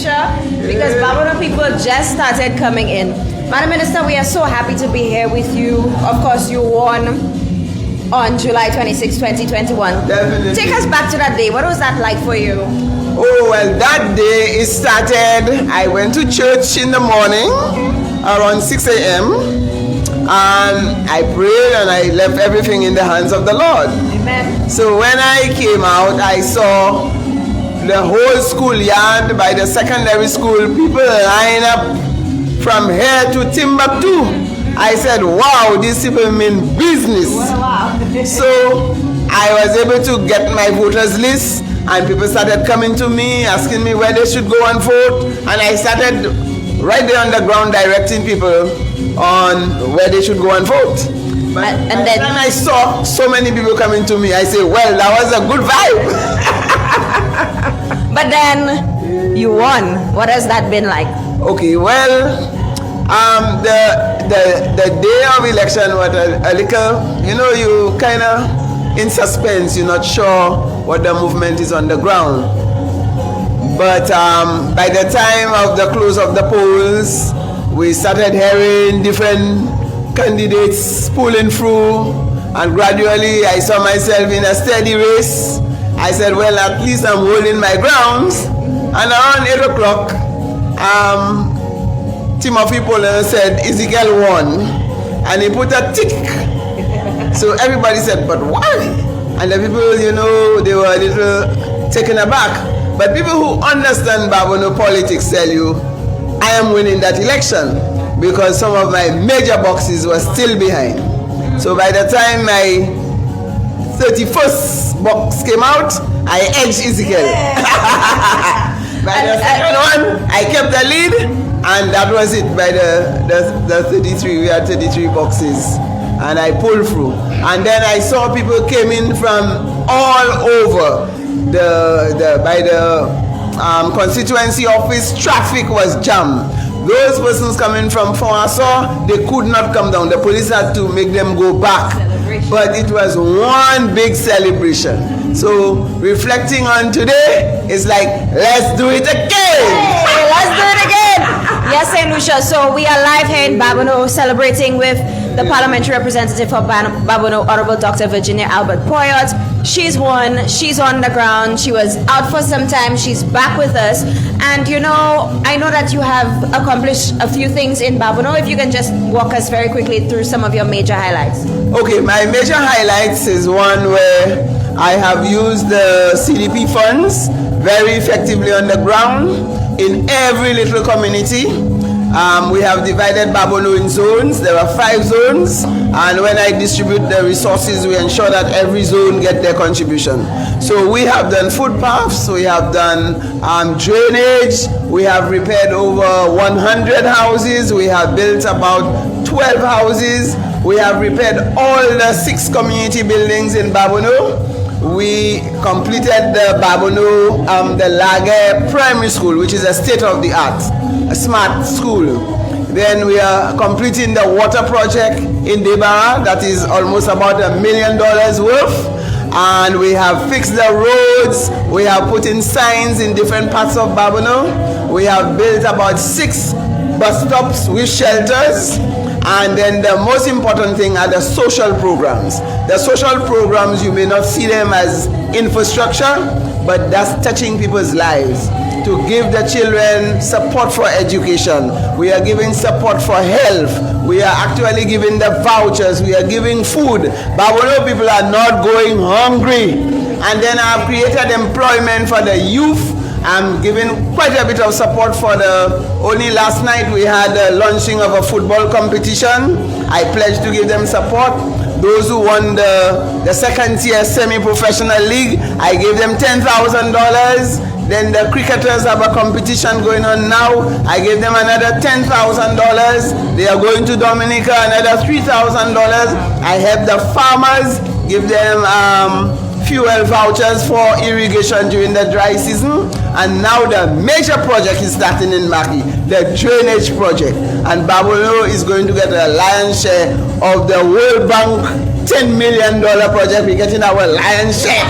Lucia, because Babonneau people just started coming in. Madam Minister, we are so happy to be here with you. Of course, you won on July 26, 2021. Definitely. Take us back to that day. What was that like for you? Oh, well, that day it started. I went to church in the morning around 6 a.m. and I prayed and I left everything in the hands of the Lord. Amen. So when I came out, I saw the whole schoolyard by the secondary school, people line up from here to Timbuktu. I said, wow, these people mean business. Wow. So I was able to get my voters list and people started coming to me, asking me where they should go and vote. And I started right there on the ground directing people on where they should go and vote. And then I saw so many people coming to me, I said, well, that was a good vibe. But then you won. What has that been like? Okay, well, the day of election was a little, you kind of in suspense. You're not sure what the movement is on the ground. But by the time of the close of the polls, we started hearing different candidates pulling through, and gradually I saw myself in a steady race. I said, well, at least I'm holding my grounds. And around 8 o'clock, Timothy Poland said, Ezekiel won. And he put a tick. So everybody said, but why? And the people, they were a little taken aback. But people who understand Babonneau politics tell you, I am winning that election because some of my major boxes were still behind. So by the time my 31st box came out, I edged Ezekiel. By the second one, I kept the lead, and that was it. By the 33, we had 33 boxes, and I pulled through. And then I saw people came in from all over. By the constituency office, traffic was jammed. Those persons coming from Fonsaur, they could not come down. The police had to make them go back. But it was one big celebration. So reflecting on today, it's like, let's do it again. Hey, let's do it again. Yes, St. Lucia. So we are live here in Babonneau celebrating with the parliamentary representative for Babonneau, Honorable Dr. Virginia Albert-Poyotte. She's won. She's on the ground. She was out for some time. She's back with us. And I know that you have accomplished a few things in Babonneau. If you can just walk us very quickly through some of your major highlights. Okay, my major highlights is one where I have used the CDP funds very effectively on the ground in every little community. We have divided Babonneau in zones. There are 5 zones, and when I distribute the resources, we ensure that every zone get their contribution. So we have done footpaths, we have done drainage, we have repaired over 100 houses, we have built about 12 houses, we have repaired all the 6 community buildings in Babonneau. We completed the Babonneau, the Lager Primary School, which is a state-of-the-art, a smart school. Then we are completing the water project in Debara, that is almost about $1 million worth. And we have fixed the roads, we have put in signs in different parts of Babonneau. We have built about 6 bus stops with shelters. And then the most important thing are the social programs. The social programs, you may not see them as infrastructure, but that's touching people's lives. To give the children support for education. We are giving support for health. We are actually giving the vouchers. We are giving food. Babonneau people are not going hungry. And then I've created employment for the youth. I'm giving quite a bit of support for only last night we had the launching of a football competition. I pledged to give them support. Those who won the second tier semi-professional league, I gave them $10,000. Then the cricketers have a competition going on now. I gave them another $10,000. They are going to Dominica, another $3,000. I helped the farmers, give them fuel vouchers for irrigation during the dry season. And now the major project is starting in Maki, the drainage project. And Babonneau is going to get a lion's share of the World Bank $10 million project. We're getting our lion's share.